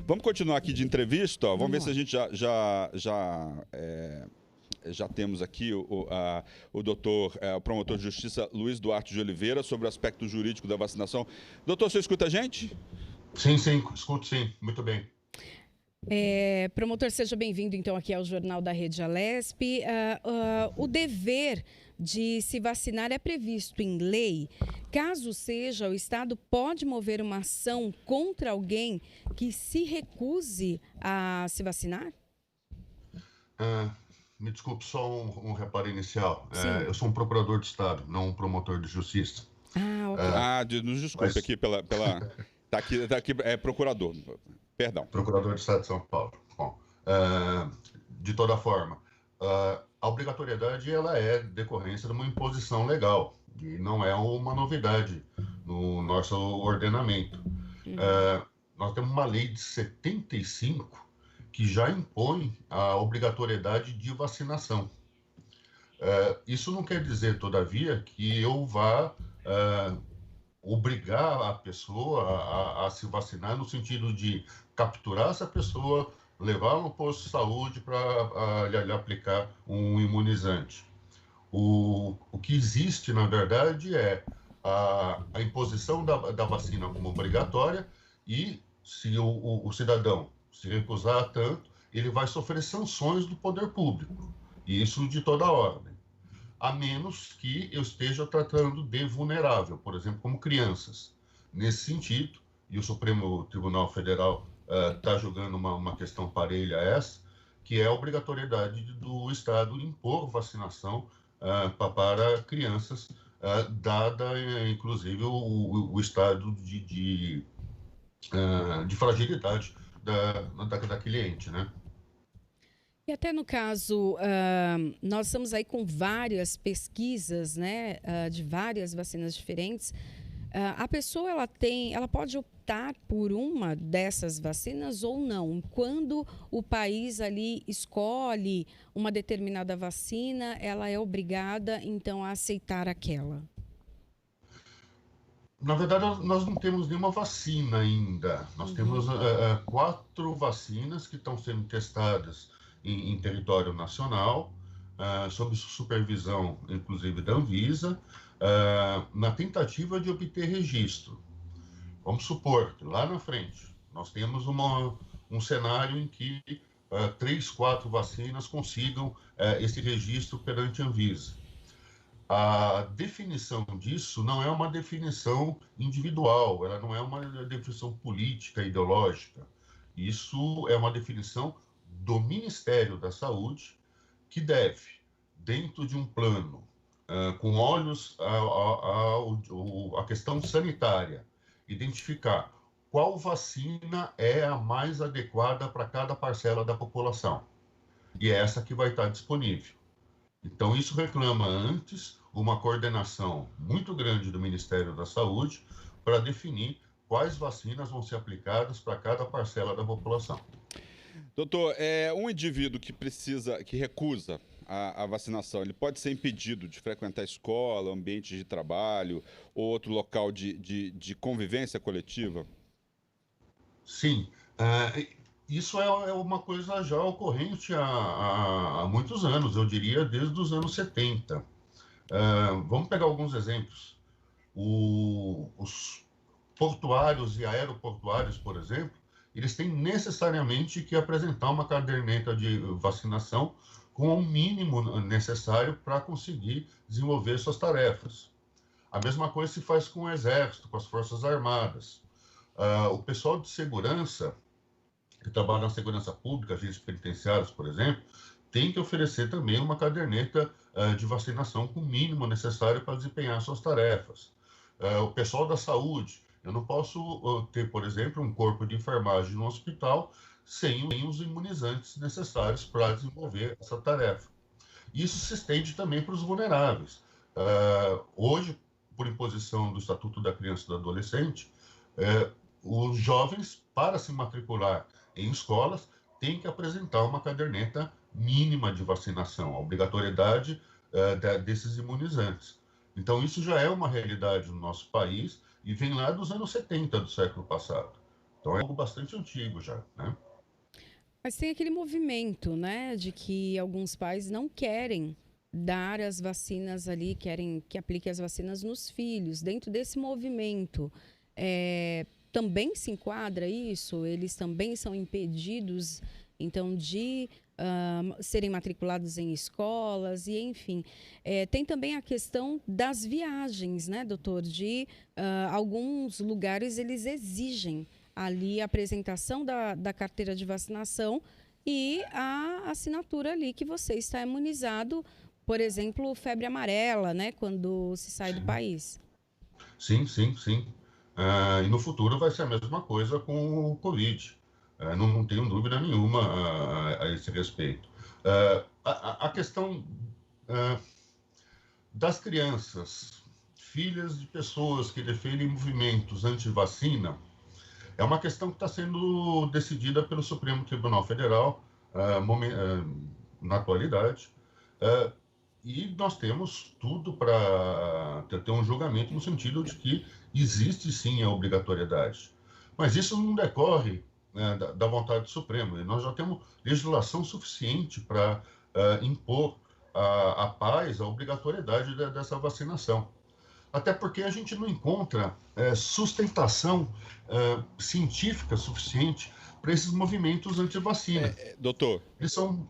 Vamos continuar aqui de entrevista, ó. Vamos ver se a gente já temos aqui o doutor, o promotor de justiça Luiz Duarte de Oliveira sobre o aspecto jurídico da vacinação. Doutor, você escuta a gente? Sim, escuto sim, muito bem. Promotor, seja bem-vindo então aqui ao Jornal da Rede Alesp. O dever de se vacinar é previsto em lei. Caso seja, o Estado pode mover uma ação contra alguém que se recuse a se vacinar? Me desculpe, só um reparo inicial. Sim. Eu sou um procurador de Estado, não um promotor de justiça. Ok. Nos desculpe aqui pela... Tá aqui, procurador. Perdão. Procurador de Estado de São Paulo. Bom, de toda forma, a obrigatoriedade ela é decorrência de uma imposição legal e não é uma novidade no nosso ordenamento. Nós temos uma lei de 75 que já impõe a obrigatoriedade de vacinação. Isso não quer dizer, todavia, que eu vá obrigar a pessoa a se vacinar no sentido de capturar essa pessoa, levá-la no posto de saúde para lhe aplicar um imunizante. O que existe, na verdade, é a imposição da vacina como obrigatória e, se o cidadão se recusar a tanto, ele vai sofrer sanções do poder público, e isso de toda ordem, a menos que eu esteja tratando de vulnerável, por exemplo, como crianças. Nesse sentido, e o Supremo Tribunal Federal está julgando uma questão parelha a essa, que é a obrigatoriedade do Estado impor vacinação para crianças, dada, inclusive, o estado de fragilidade da cliente, né? E até no caso, nós estamos aí com várias pesquisas, né, de várias vacinas diferentes. A pessoa ela pode optar por uma dessas vacinas ou não. Quando o país ali escolhe uma determinada vacina, ela é obrigada então a aceitar aquela. Na verdade, nós não temos nenhuma vacina ainda. Nós temos 4 vacinas que estão sendo testadas em território nacional, sob supervisão, inclusive, da Anvisa, na tentativa de obter registro. Vamos supor que lá na frente nós temos um cenário em que 3, 4 vacinas consigam esse registro perante a Anvisa. A definição disso não é uma definição individual, ela não é uma definição política, ideológica. Isso é uma definição do Ministério da Saúde, que deve, dentro de um plano, com olhos à questão sanitária, identificar qual vacina é a mais adequada para cada parcela da população. E é essa que vai estar disponível. Então, isso reclama antes uma coordenação muito grande do Ministério da Saúde para definir quais vacinas vão ser aplicadas para cada parcela da população. Doutor, um indivíduo que recusa a vacinação, ele pode ser impedido de frequentar escola, ambiente de trabalho ou outro local de convivência coletiva? Sim, isso é uma coisa já ocorrente há muitos anos, eu diria desde os anos 70. Vamos pegar alguns exemplos. Os portuários e aeroportuários, por exemplo, eles têm necessariamente que apresentar uma caderneta de vacinação com o mínimo necessário para conseguir desenvolver suas tarefas. A mesma coisa se faz com o Exército, com as Forças Armadas. O pessoal de segurança, que trabalha na segurança pública, agentes penitenciários, por exemplo, tem que oferecer também uma caderneta de vacinação com o mínimo necessário para desempenhar suas tarefas. O pessoal da saúde, eu não posso ter, por exemplo, um corpo de enfermagem no hospital sem os imunizantes necessários para desenvolver essa tarefa. Isso se estende também para os vulneráveis. Hoje, por imposição do Estatuto da Criança e do Adolescente, os jovens, para se matricular em escolas, têm que apresentar uma caderneta mínima de vacinação, a obrigatoriedade desses imunizantes. Então, isso já é uma realidade no nosso país e vem lá dos anos 70 do século passado. Então é algo bastante antigo já, né? Mas tem aquele movimento, né, de que alguns pais não querem dar as vacinas ali, querem que aplique as vacinas nos filhos. Dentro desse movimento, também se enquadra isso? Eles também são impedidos, então, de serem matriculados em escolas e, enfim. Tem também a questão das viagens, né, doutor? De alguns lugares eles exigem ali a apresentação da carteira de vacinação e a assinatura ali que você está imunizado, por exemplo, febre amarela, né, quando se sai do país. Sim, sim, sim. E no futuro vai ser a mesma coisa com o Covid. Não tenho dúvida nenhuma a esse respeito. A questão das crianças, filhas de pessoas que defendem movimentos anti-vacina, é uma questão que está sendo decidida pelo Supremo Tribunal Federal na atualidade. E nós temos tudo para ter um julgamento no sentido de que existe sim a obrigatoriedade. Mas isso não decorre, né, da vontade do Supremo. E nós já temos legislação suficiente para impor à paz a obrigatoriedade dessa vacinação. Até porque a gente não encontra sustentação científica suficiente para esses movimentos anti-vacina. Doutor, Eles são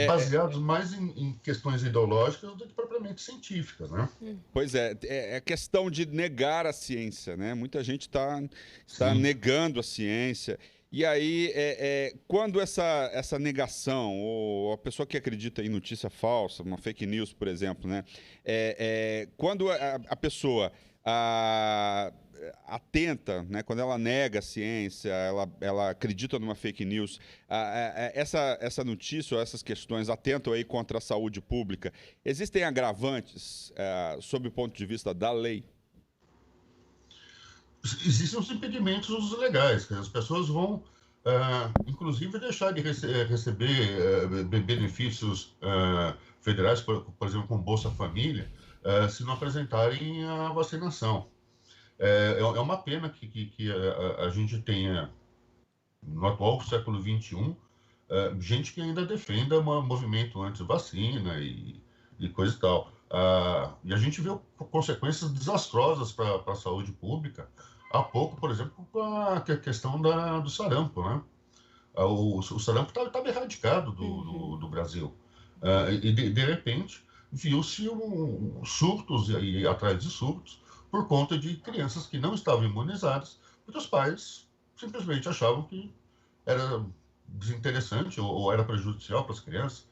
baseados mais em questões ideológicas do que propriamente científicas, né? pois é questão de negar a ciência, né? Muita gente está Sim. negando a ciência. E aí, quando essa negação, ou a pessoa que acredita em notícia falsa, uma fake news, por exemplo, né? Quando a pessoa atenta, né? Quando ela nega a ciência, ela acredita numa fake news, essa notícia ou essas questões atentam aí contra a saúde pública. Existem agravantes sob o ponto de vista da lei? Existem os impedimentos legais, que as pessoas vão, inclusive, deixar de receber benefícios federais, por exemplo, com Bolsa Família, se não apresentarem a vacinação. É uma pena que a gente tenha, no atual século XXI, gente que ainda defenda um movimento anti-vacina e coisa e tal. E a gente viu consequências desastrosas para a saúde pública. Há pouco, por exemplo, com a questão do sarampo, né? O sarampo estava erradicado do Brasil. E de repente, viu-se surtos e atrás de surtos por conta de crianças que não estavam imunizadas, porque os pais simplesmente achavam que era desinteressante ou era prejudicial para as crianças.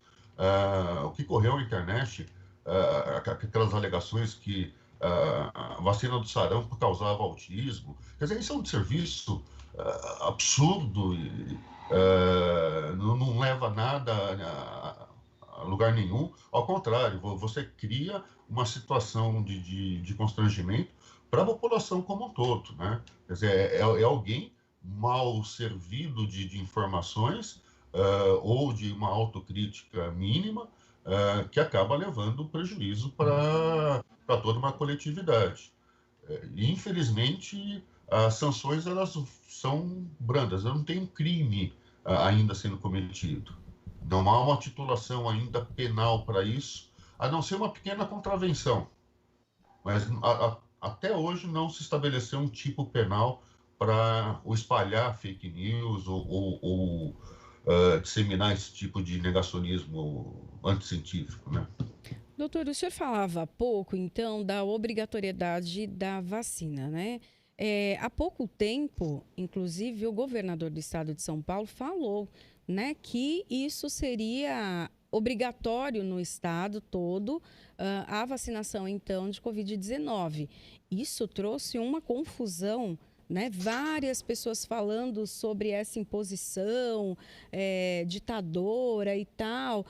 O que correu na internet, aquelas alegações que a vacina do sarampo causava autismo. Quer dizer, isso é um serviço absurdo e não leva nada a lugar nenhum. Ao contrário, você cria uma situação de constrangimento para a população como um todo, né? Quer dizer, é alguém mal servido de informações ou de uma autocrítica mínima que acaba levando prejuízo para toda uma coletividade. E, infelizmente, as sanções elas são brandas, não tem um crime ainda sendo cometido. Não há uma titulação ainda penal para isso, a não ser uma pequena contravenção. Mas até hoje não se estabeleceu um tipo penal para espalhar fake news ou disseminar esse tipo de negacionismo anticientífico, né? Doutor, o senhor falava há pouco, então, da obrigatoriedade da vacina, né? Há pouco tempo, inclusive, o governador do estado de São Paulo falou, né, que isso seria obrigatório no estado todo, a vacinação, então, de Covid-19. Isso trouxe uma confusão, né? Várias pessoas falando sobre essa imposição ditadora e tal.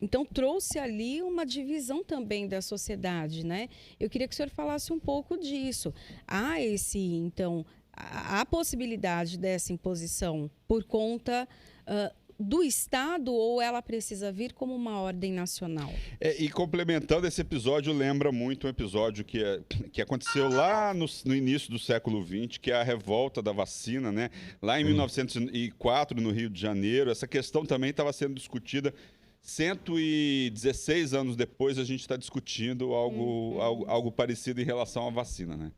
Então, trouxe ali uma divisão também da sociedade, né? Eu queria que o senhor falasse um pouco disso. Há a possibilidade dessa imposição por conta do Estado ou ela precisa vir como uma ordem nacional? E complementando esse episódio, lembra muito um episódio que aconteceu lá no início do século XX, que é a revolta da vacina, né? Lá em 1904, no Rio de Janeiro. Essa questão também estava sendo discutida. 116 anos depois, a gente está discutindo algo parecido em relação à vacina, né?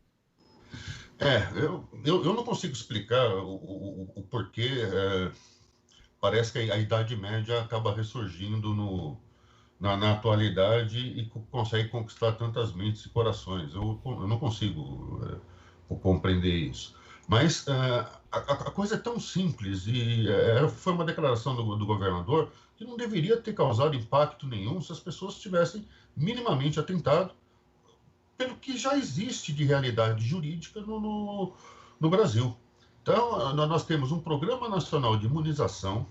Eu não consigo explicar o porquê. Parece que a Idade Média acaba ressurgindo na atualidade e consegue conquistar tantas mentes e corações. Eu não consigo compreender isso. Mas a coisa é tão simples e foi uma declaração do governador que não deveria ter causado impacto nenhum se as pessoas tivessem minimamente atentado pelo que já existe de realidade jurídica no Brasil. Então, nós temos um Programa Nacional de Imunização,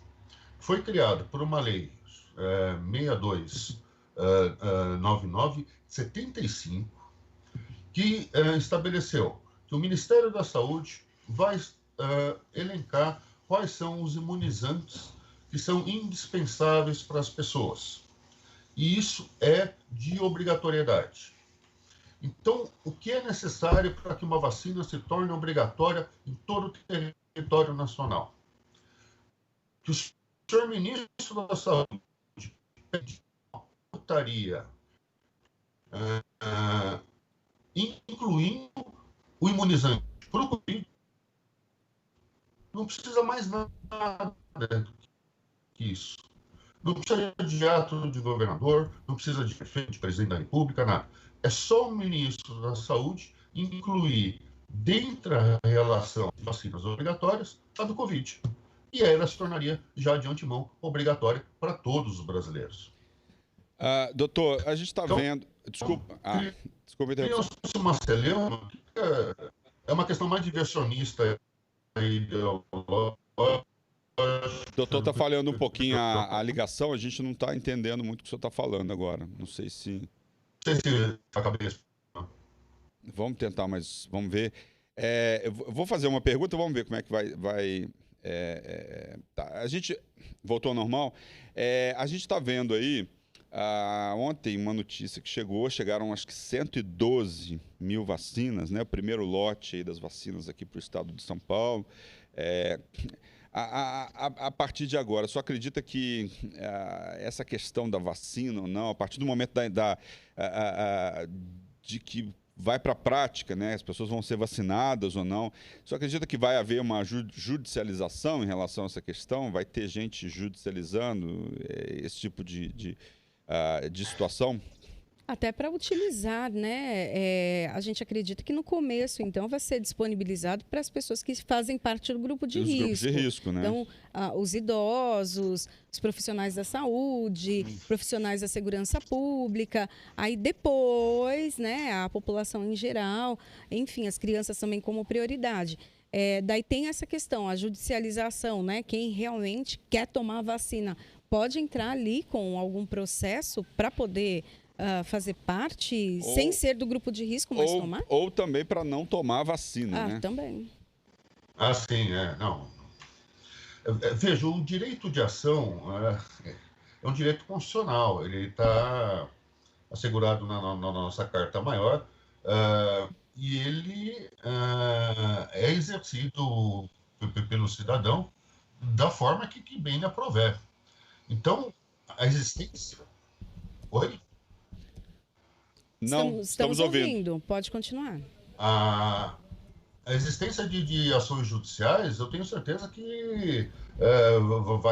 que foi criado por uma lei 6299/75, que estabeleceu que o Ministério da Saúde vai elencar quais são os imunizantes que são indispensáveis para as pessoas. E isso é de obrigatoriedade. Então, o que é necessário para que uma vacina se torne obrigatória em todo o território nacional? Que o senhor ministro da Saúde pede uma portaria incluindo o imunizante para o Covid. Não precisa mais nada que isso. Não precisa de ato de governador, não precisa de prefeito, de presidente da República, nada. É só o ministro da Saúde incluir dentro da relação de vacinas obrigatórias a do Covid. E aí ela se tornaria, já de antemão, obrigatória para todos os brasileiros. Doutor, a gente está vendo... Desculpa. Desculpa interromper. Uma celeuma é uma questão mais diversionista e ideológica. Doutor, está falhando um pouquinho a ligação, a gente não está entendendo muito o que o senhor está falando agora. Não sei se... a cabeça. Vamos tentar, mas vamos ver. Eu vou fazer uma pergunta, vamos ver como é que vai tá. A gente voltou ao normal. A gente está vendo aí, ontem, uma notícia que chegaram acho que 112 mil vacinas, né? O primeiro lote aí das vacinas aqui para o estado de São Paulo. A partir de agora, só acredita que essa questão da vacina ou não, a partir do momento de que vai para a prática, né, as pessoas vão ser vacinadas ou não, só acredita que vai haver uma judicialização em relação a essa questão? Vai ter gente judicializando esse tipo de situação? Até para utilizar, né? A gente acredita que no começo, então, vai ser disponibilizado para as pessoas que fazem parte do grupo de risco. Grupos de risco, né? Então, os idosos, os profissionais da saúde, profissionais da segurança pública, aí depois, né, a população em geral, enfim, as crianças também como prioridade. Daí tem essa questão, a judicialização, né? Quem realmente quer tomar a vacina pode entrar ali com algum processo para poder... fazer parte, sem ser do grupo de risco, mas tomar? Ou também para não tomar a vacina, né? Também. Sim, não. Veja, o direito de ação é um direito constitucional, ele está assegurado na nossa Carta Maior e ele é exercido pelo cidadão da forma que bem lhe aprover. Então, a existência... Oi? Não, estamos ouvindo. Pode continuar. A existência de ações judiciais, eu tenho certeza que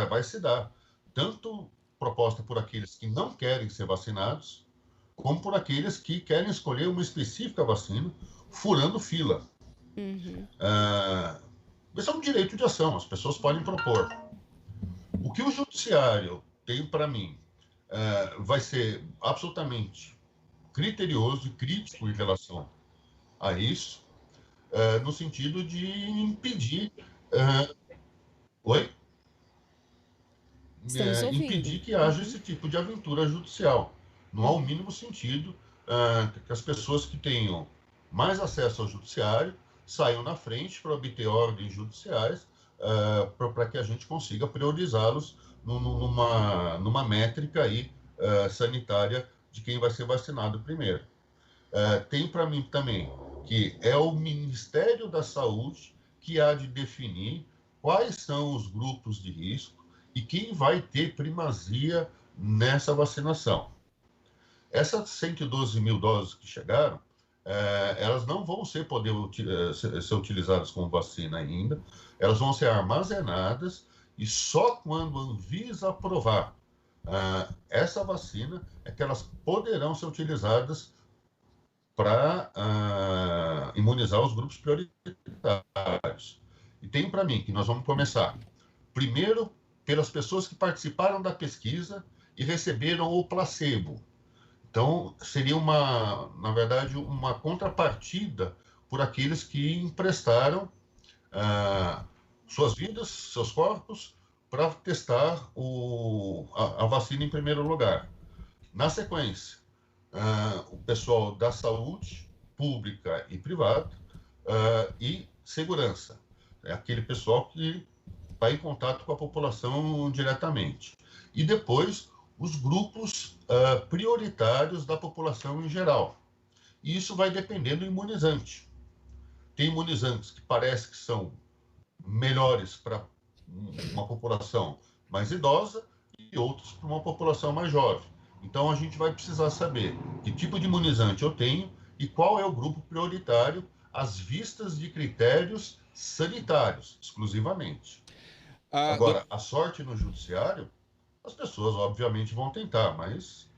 vai se dar. Tanto proposta por aqueles que não querem ser vacinados, como por aqueles que querem escolher uma específica vacina, furando fila. Esse é um direito de ação, as pessoas podem propor. O que o judiciário tem para mim vai ser absolutamente criterioso e crítico em relação a isso, no sentido de impedir... impedir que haja esse tipo de aventura judicial. Não há o mínimo sentido que as pessoas que tenham mais acesso ao judiciário saiam na frente para obter ordens judiciais para que a gente consiga priorizá-los numa métrica aí, sanitária de quem vai ser vacinado primeiro. Tem para mim também que é o Ministério da Saúde que há de definir quais são os grupos de risco e quem vai ter primazia nessa vacinação. Essas 112 mil doses que chegaram, elas não vão ser utilizadas como vacina ainda, elas vão ser armazenadas e só quando a Anvisa aprovar essa vacina é que elas poderão ser utilizadas para imunizar os grupos prioritários. E tem para mim que nós vamos começar, primeiro, pelas pessoas que participaram da pesquisa e receberam o placebo. Então, seria na verdade, uma contrapartida por aqueles que emprestaram suas vidas, seus corpos, para testar a vacina em primeiro lugar. Na sequência, o pessoal da saúde pública e privada e segurança. É aquele pessoal que vai em contato com a população diretamente. E depois, os grupos prioritários da população em geral. E isso vai depender do imunizante. Tem imunizantes que parece que são melhores para uma população mais idosa e outros para uma população mais jovem. Então, a gente vai precisar saber que tipo de imunizante eu tenho e qual é o grupo prioritário às vistas de critérios sanitários, exclusivamente. Agora, a sorte no judiciário, as pessoas, obviamente, vão tentar, mas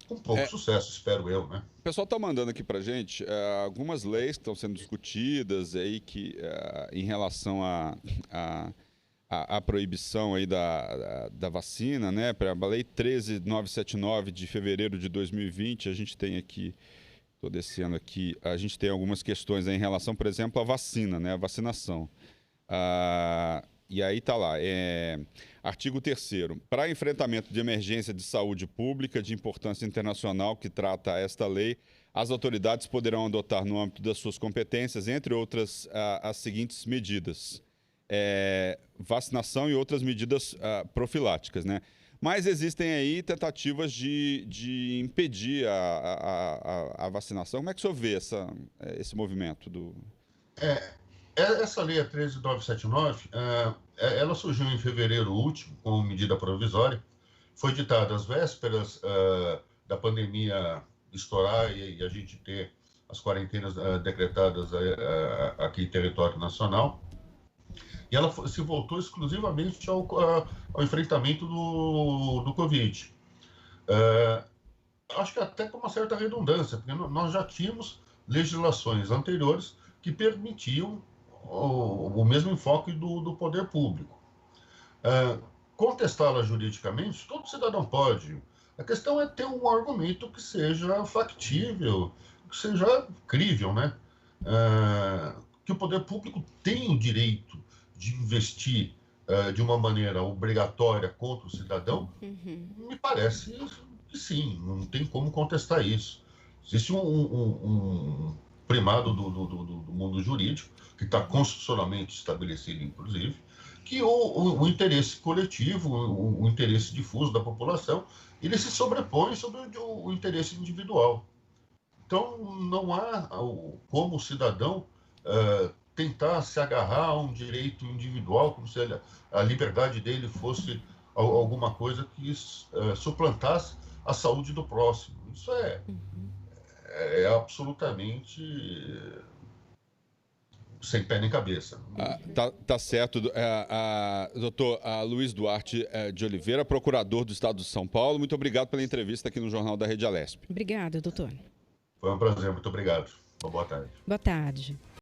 com pouco sucesso, espero eu, né? O pessoal está mandando aqui para gente algumas leis que estão sendo discutidas aí em relação à proibição aí da vacina, né? A Lei 13.979 de fevereiro de 2020, a gente tem aqui, estou descendo aqui, a gente tem algumas questões aí em relação, por exemplo, à vacina, né? A vacinação. E aí está lá, artigo 3º. Para enfrentamento de emergência de saúde pública de importância internacional que trata esta lei, as autoridades poderão adotar no âmbito das suas competências, entre outras, as seguintes medidas. Vacinação e outras medidas profiláticas, né? Mas existem aí tentativas de impedir a vacinação. Como é que o senhor vê esse movimento do... Essa lei, a 13.979, ela surgiu em fevereiro último, como medida provisória. Foi ditada às vésperas da pandemia estourar e a gente ter as quarentenas decretadas aqui em território nacional. E ela se voltou exclusivamente ao enfrentamento do Covid. Acho que até com uma certa redundância, porque nós já tínhamos legislações anteriores que permitiam o mesmo enfoque do poder público. Contestá-la juridicamente, todo cidadão pode. A questão é ter um argumento que seja factível, que seja crível, né? Que o poder público tem o direito de investir de uma maneira obrigatória contra o cidadão, me parece que sim, não tem como contestar isso. Existe um primado do mundo jurídico, que está constitucionalmente estabelecido, inclusive, que o interesse coletivo, o interesse difuso da população, ele se sobrepõe sobre o interesse individual. Então, não há como o cidadão tentar se agarrar a um direito individual, como se a liberdade dele fosse alguma coisa que suplantasse a saúde do próximo. Isso é absolutamente sem pé nem cabeça. Tá certo. Doutor Luiz Duarte de Oliveira, procurador do Estado de São Paulo, muito obrigado pela entrevista aqui no Jornal da Rede Alesp. Obrigada, doutor. Foi um prazer, muito obrigado. Uma boa tarde. Boa tarde.